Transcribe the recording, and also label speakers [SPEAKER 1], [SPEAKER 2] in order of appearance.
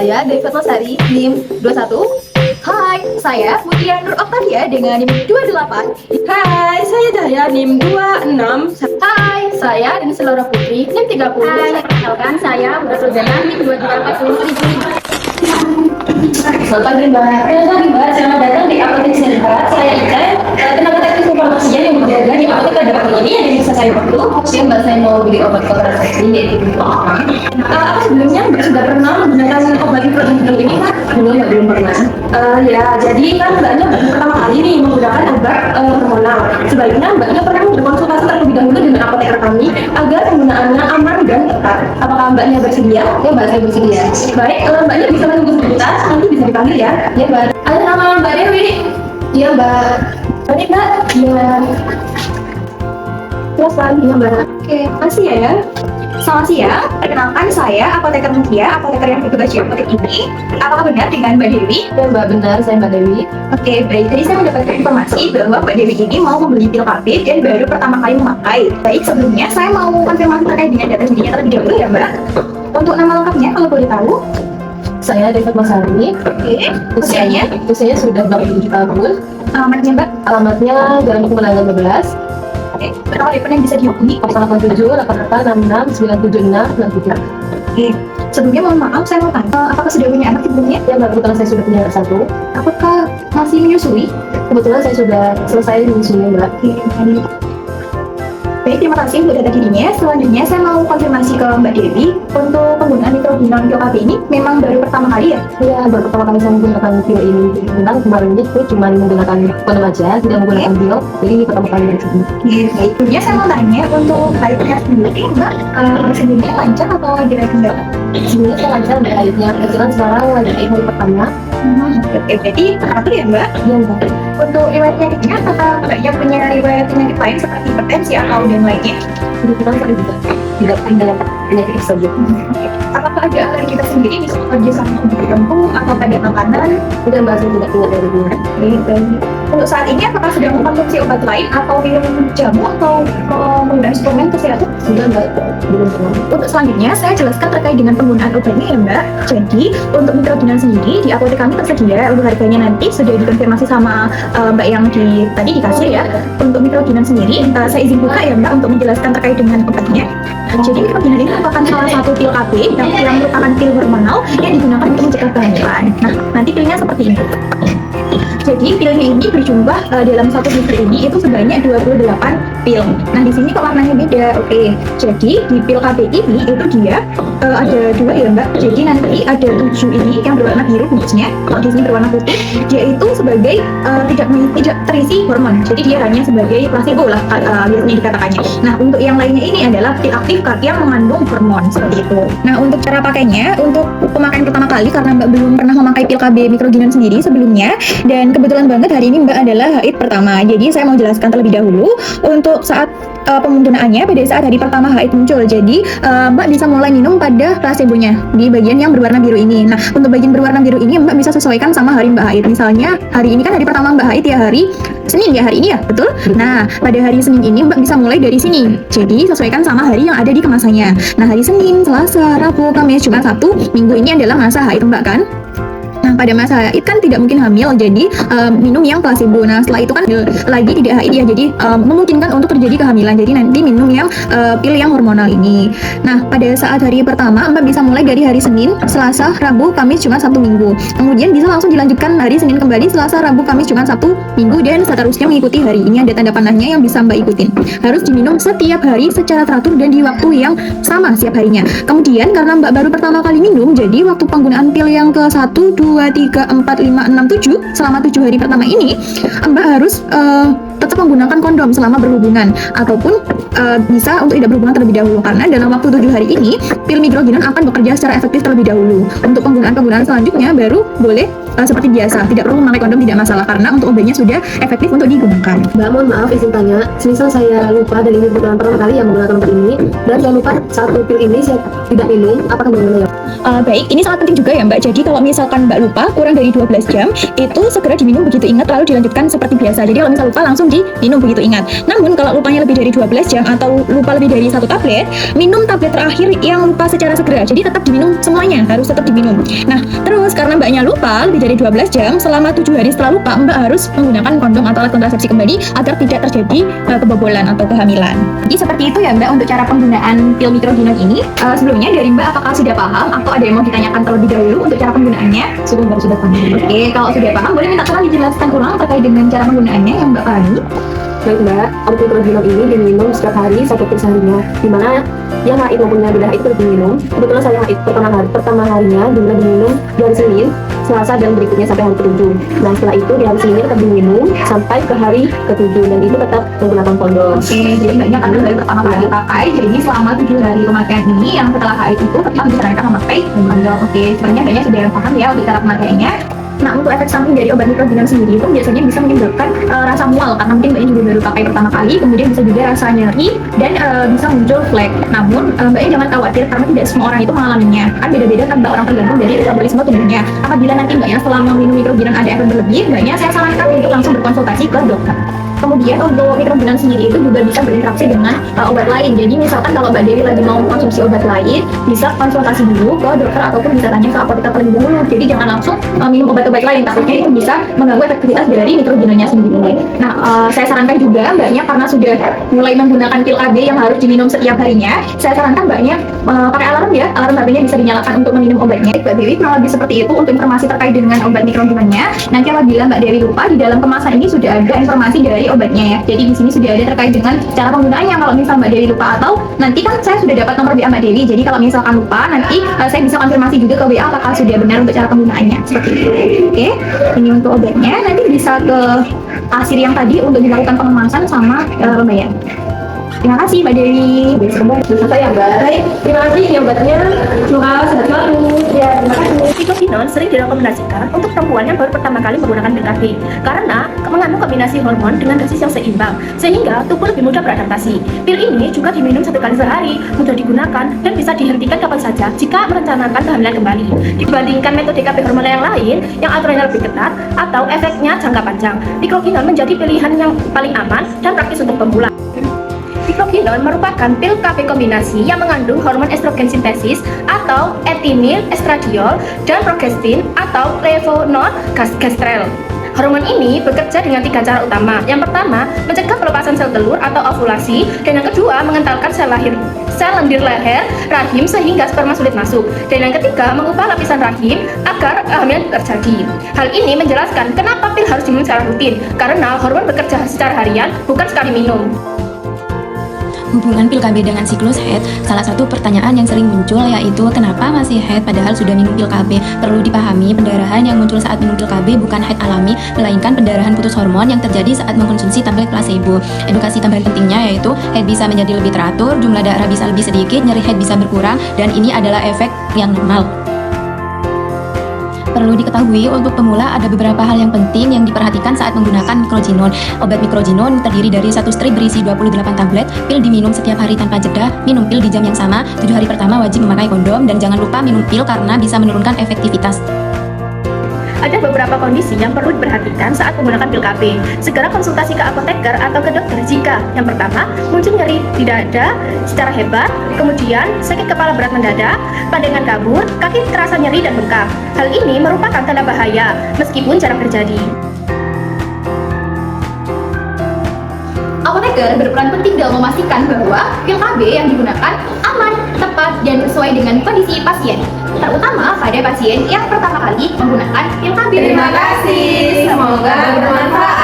[SPEAKER 1] saya Devi Fatmasari, NIM 21.
[SPEAKER 2] Hai, saya Mutia Nur Octavia dengan NIM 28.
[SPEAKER 3] Hai, saya Dahya NIM 26.
[SPEAKER 1] Hai, saya Denis Laura Putri, NIM 30.
[SPEAKER 2] Hai, perkenalkan saya Mutia Sujana NIM 2340.
[SPEAKER 1] Selamat pagi Mbak. Selamat datang di Apotek Sehat. Saya Ika, tenaga teknis informasinya yang berjaga di Apotek Dapat ini yang bisa saya bantu. Ya Mbak, saya mau beli obat kontrasepsi yaitu
[SPEAKER 3] Apa sebelumnya Mbak sudah pernah menggunakan obat hidrogen ini Kak?
[SPEAKER 1] belum pernah.
[SPEAKER 3] Ya, jadi kan Mbaknya baru pertama kali nih menggunakan obat hormonal. Sebaiknya Mbaknya perlu berkonsultasi terlebih dahulu dengan apoteker kami agar penggunaannya aman dan tepat. Apakah Mbaknya bersedia?
[SPEAKER 1] Ya Mbak, saya bersedia.
[SPEAKER 3] Baik, Mbaknya bisa menunggu sebentar, nanti bisa dipanggil ya.
[SPEAKER 1] Ya Mbak.
[SPEAKER 3] Ada nama Mbak Dewi.
[SPEAKER 1] Iya Mbak.
[SPEAKER 3] Baik Mbak. Iya. Terus lagi ya Mbak.
[SPEAKER 2] Oke, makasih ya. Selamat siang, perkenalkan saya Apoteker Mutia, apoteker yang bertugas di apotek ini. Apakah benar dengan Mbak Dewi?
[SPEAKER 1] Ya Mbak, benar, saya Mbak Dewi.
[SPEAKER 2] Oke, baik. Tadi saya mendapatkan informasi bahwa Mbak Dewi ini mau membeli pil KB dan baru pertama kali memakai. Baik, sebelumnya saya mau konfirmasi terkait dengan data dirinya terlebih dahulu ya Mbak. Untuk nama lengkapnya kalau boleh tahu?
[SPEAKER 1] Saya Devi Fatmasari.
[SPEAKER 2] Oke,
[SPEAKER 1] Usianya sudah 27 tahun.
[SPEAKER 2] alamatnya Mbak.
[SPEAKER 1] Alamatnya Jalan Kemenangan 12.
[SPEAKER 2] Oke, berapa telepon yang bisa dihubungi?
[SPEAKER 1] 087 88 66 976 67.
[SPEAKER 2] Oke, sebelumnya mohon maaf saya mau tanya, apakah sudah punya anak sebelumnya?
[SPEAKER 1] Ya Mbak, kebetulan saya sudah punya anak satu.
[SPEAKER 2] Apakah masih menyusui?
[SPEAKER 1] Kebetulan saya sudah selesai menyusunya Mbak.
[SPEAKER 2] Oke, baik. Baik, terima kasih untuk data dirinya. Selanjutnya saya mau konfirmasi ke Mbak Dewi untuk penggunaan nitrogenol pil KB ini memang baru pertama kali ya?
[SPEAKER 1] Ya, baru pertama kali saya menggunakan pil ini. Tentang kemarin itu cuma menggunakan kondom aja, tidak menggunakan pil. Jadi ini pertama kali dari sini.
[SPEAKER 2] Oke, baik. Sebelumnya saya mau tanya untuk haidnya sendiri, Mbak, sebelumnya lancar atau ada kendala?
[SPEAKER 1] Sebenarnya saya lancar Mbak haidnya. Kebetulan sekarang lagi haid hari pertama.
[SPEAKER 2] Oke, berarti teratur ya Mbak?
[SPEAKER 1] Iya Mbak.
[SPEAKER 2] Untuk riwayat penyakitnya, apakah Mbaknya punya riwayat penyakit lain seperti hipertensi atau dan lainnya?
[SPEAKER 1] Kebetulan saya tidak punya penyakit tersebut.
[SPEAKER 2] Apakah ada alergi tersendiri misalnya kerja sama untuk tepung atau pada makanan?
[SPEAKER 1] Tidak Mbak, saya tidak punya dari dia.
[SPEAKER 2] Baik. Untuk saat ini apakah sudah mengkonsumsi obat lain atau minum jamu atau menggunakan suplemen kesehatan?
[SPEAKER 1] Sudah Mbak, belum pernah.
[SPEAKER 2] Untuk selanjutnya saya jelaskan terkait dengan penggunaan obatnya ya Mbak. Jadi untuk nitrogenol sendiri di apotek kami tersedia. Untuk harganya nanti sudah dikonfirmasi sama Mbak yang tadi di kasir ya. Untuk nitrogenol sendiri saya izin buka ya Mbak untuk menjelaskan terkait dengan obatnya. Jadi nitrogenol ini merupakan salah satu pil KB yang merupakan pil hormonal yang digunakan untuk mencegah kehamilan. Nah, nanti pilnya seperti ini. Jadi pilnya ini berjumlah dalam satu blister ini itu sebanyak 28 pil. Nah di sini kok warnanya beda. Oke, jadi di pil KB ini itu dia ada dua ya Mbak. Jadi nanti ada 7 ini yang berwarna biru bungkusnya. Kalau di sini berwarna putih, dia itu sebagai tidak terisi hormon. Jadi dia hanya sebagai placebo lah biasanya dikatakannya. Nah untuk yang lainnya ini adalah pil aktif yang mengandung hormon seperti itu. Nah untuk cara pakainya, untuk pemakaian pertama kali karena Mbak belum pernah memakai pil KB nitrogenol sendiri sebelumnya dan kebetulan banget hari ini Mbak adalah haid pertama. Jadi saya mau jelaskan terlebih dahulu untuk saat penggunaannya pada saat hari pertama haid muncul. Jadi Mbak bisa mulai minum pada placebonya di bagian yang berwarna biru ini. Nah untuk bagian berwarna biru ini Mbak bisa sesuaikan sama hari Mbak haid. Misalnya hari ini kan hari pertama Mbak haid ya hari Senin ya hari ini ya betul. Nah pada hari Senin ini Mbak bisa mulai dari sini. Jadi sesuaikan sama hari yang ada di kemasannya. Nah hari Senin, Selasa, Rabu, Kamis, Jumat, Sabtu, Minggu ini adalah masa haid Mbak kan. Nah pada masa haid kan tidak mungkin hamil, jadi minum yang placebo. Nah setelah itu kan lagi tidak haid ya, jadi memungkinkan untuk terjadi kehamilan. Jadi nanti minum yang pil yang hormonal ini. Nah pada saat hari pertama Mbak bisa mulai dari hari Senin, Selasa, Rabu, Kamis, Jumat, Sabtu, Minggu. Kemudian bisa langsung dilanjutkan hari Senin kembali, Selasa, Rabu, Kamis, Jumat, Sabtu, Minggu, dan seterusnya mengikuti hari. Ini ada tanda panahnya yang bisa Mbak ikutin. Harus diminum setiap hari secara teratur dan di waktu yang sama setiap harinya. Kemudian karena Mbak baru pertama kali minum, jadi waktu penggunaan pil yang ke 1, 2, 3, 4, 5, 6, 7 selama 7 hari pertama ini Mbak harus tetap menggunakan kondom selama berhubungan ataupun bisa untuk tidak berhubungan terlebih dahulu karena dalam waktu 7 hari ini pil nitrogenol akan bekerja secara efektif terlebih dahulu. Untuk penggunaan selanjutnya baru boleh seperti biasa, tidak perlu memakai kondom, tidak masalah karena untuk obatnya sudah efektif untuk digunakan.
[SPEAKER 1] Mbak, mohon maaf izin tanya, semisal saya lupa dan ini kebetulan pertama kali yang menggunakan obat ini dan saya lupa satu pil ini saya tidak minum, apakah bagaimana ya?
[SPEAKER 2] baik. Ini sangat penting juga ya Mbak. Jadi kalau misalkan Mbak lupa kurang dari 12 jam, itu segera diminum begitu ingat lalu dilanjutkan seperti biasa. Jadi kalau misal lupa langsung diminum begitu ingat. Namun kalau lupanya lebih dari 12 jam atau lupa lebih dari 1 tablet, minum tablet terakhir yang lupa secara segera. Jadi tetap diminum semuanya, harus tetap diminum. Nah, terus karena Mbaknya lupa lebih dari 12 jam, selama 7 hari setelah lupa, Mbak harus menggunakan kondom atau alat kontrasepsi kembali agar tidak terjadi kebobolan atau kehamilan. Jadi seperti itu ya Mbak untuk cara penggunaan pil mikroginon ini. Sebelumnya dari Mbak apakah sudah paham atau ada yang mau ditanyakan terlebih dahulu untuk cara penggunaannya? Sudah paham. Oke, kalau sudah paham boleh minta tolong dijelaskan ulang terkait dengan cara penggunaannya yang Mbak pahami.
[SPEAKER 3] Baik Mbak, obat mikroginon ini diminum setiap hari 1 pil seharinya, dimana yang haid maupun yang tidak haid itu diminum. Kebetulan saya haid pertama harinya dimulai diminum di hari Senin, Selasa dan berikutnya sampai hari ke-7. Nah setelah itu di hari Senin tetap diminum sampai ke hari ke-7 dan itu tetap menggunakan kondom.
[SPEAKER 2] Oke, jadi Mbaknya karena dari pertama kali pakai, jadi selama 7 hari pemakaian ini yang setelah haid itu tetap disarankan memakai kondom. Oke, sebenarnya Mbaknya sudah paham ya untuk cara pemakaiannya. Nah, untuk efek samping dari obat mikroginon sendiri itu biasanya bisa menyebabkan rasa mual karena mungkin Mbaknya juga baru pakai pertama kali, kemudian bisa juga rasa nyeri dan bisa muncul flek. Namun Mbaknya jangan khawatir karena tidak semua orang itu mengalaminya. Kan beda-beda kan Mbak, orang tergantung dari metabolisme tubuhnya. Apabila nanti Mbaknya selama minum mikroginon ada efek berlebih, Mbaknya saya sarankan untuk langsung berkonsultasi ke dokter. Kemudian untuk mikroginon sendiri itu juga bisa berinteraksi dengan obat lain. Jadi misalkan kalau Mbak Dewi lagi mau konsumsi obat lain, bisa konsultasi dulu ke dokter ataupun bisa tanya ke apoteker terlebih dahulu. Jadi jangan langsung minum obat-obat lain, takutnya itu bisa mengganggu efektivitas dari mikroginonnya sendiri. Nah, saya sarankan juga Mbaknya karena sudah mulai menggunakan pil KB yang harus diminum setiap harinya, saya sarankan Mbaknya pakai alarm ya, alarm HP-nya bisa dinyalakan untuk meminum obatnya. Mbak Dewi kurang lebih seperti itu untuk informasi terkait dengan obat mikroginonnya. Nanti apabila Mbak Dewi lupa, di dalam kemasan ini sudah ada informasi dari obatnya ya. Jadi di sini sudah ada terkait dengan cara penggunaannya. Kalau misal Mbak Dewi lupa atau nanti kan saya sudah dapat nomor WA Mbak Dewi. Jadi kalau misalkan lupa nanti saya bisa konfirmasi juga ke WA apakah sudah benar untuk cara penggunaannya. Seperti itu. Oke. Ini untuk obatnya. Nanti bisa ke kasir yang tadi untuk dilakukan pengemasan sama pembayaran. Terima kasih Mbak Dewi.
[SPEAKER 3] Selesai ya Mbak. Baik, terima kasih ini obatnya. Semoga sehat selalu. Ya, terima kasih.
[SPEAKER 4] Mikroginon sering direkomendasikan untuk perempuan yang baru pertama kali menggunakan pil KB karena mengandung kombinasi hormon dengan dosis yang seimbang sehingga tubuh lebih mudah beradaptasi. Pil ini juga diminum 1 kali sehari, mudah digunakan dan bisa dihentikan kapan saja jika merencanakan kehamilan kembali. Dibandingkan metode KB hormonal yang lain yang aturannya lebih ketat atau efeknya jangka panjang, mikroginon menjadi pilihan yang paling aman dan praktis untuk pemula. Mikroginon merupakan pil KB kombinasi yang mengandung hormon estrogen sintesis atau etinil estradiol dan progestin atau levonorgestrel. Hormon ini bekerja dengan 3 cara utama. Yang pertama, mencegah pelepasan sel telur atau ovulasi, dan yang kedua, mengentalkan sel lendir leher rahim sehingga sperma sulit masuk. Dan yang ketiga, mengubah lapisan rahim agar kehamilan terjadi. Hal ini menjelaskan kenapa pil harus diminum secara rutin, karena hormon bekerja secara harian, bukan sekali minum.
[SPEAKER 5] Hubungan pil KB dengan siklus haid, salah satu pertanyaan yang sering muncul yaitu kenapa masih haid padahal sudah minum pil KB. Perlu dipahami, pendarahan yang muncul saat minum pil KB bukan haid alami, melainkan pendarahan putus hormon yang terjadi saat mengkonsumsi tablet placebo. Edukasi tambahan pentingnya yaitu haid bisa menjadi lebih teratur, jumlah darah bisa lebih sedikit, nyeri haid bisa berkurang, dan ini adalah efek yang normal. Perlu diketahui, untuk pemula ada beberapa hal yang penting yang diperhatikan saat menggunakan mikroginon. Obat mikroginon terdiri dari 1 strip berisi 28 tablet, pil diminum setiap hari tanpa jeda, minum pil di jam yang sama, 7 hari pertama wajib memakai kondom, dan jangan lupa minum pil karena bisa menurunkan efektivitas.
[SPEAKER 4] Ada beberapa kondisi yang perlu diperhatikan saat menggunakan pil KB. Segera konsultasi ke apoteker atau ke dokter jika yang pertama, muncul nyeri di dada secara hebat, kemudian sakit kepala berat mendadak, pandangan kabur, kaki terasa nyeri dan bengkak. Hal ini merupakan tanda bahaya meskipun jarang terjadi.
[SPEAKER 2] Apoteker berperan penting dalam memastikan bahwa pil KB yang digunakan aman, tepat, dan sesuai dengan kondisi pasien, terutama pada pasien yang pertama kali menggunakan pil KB.
[SPEAKER 3] Terima kasih, semoga bermanfaat.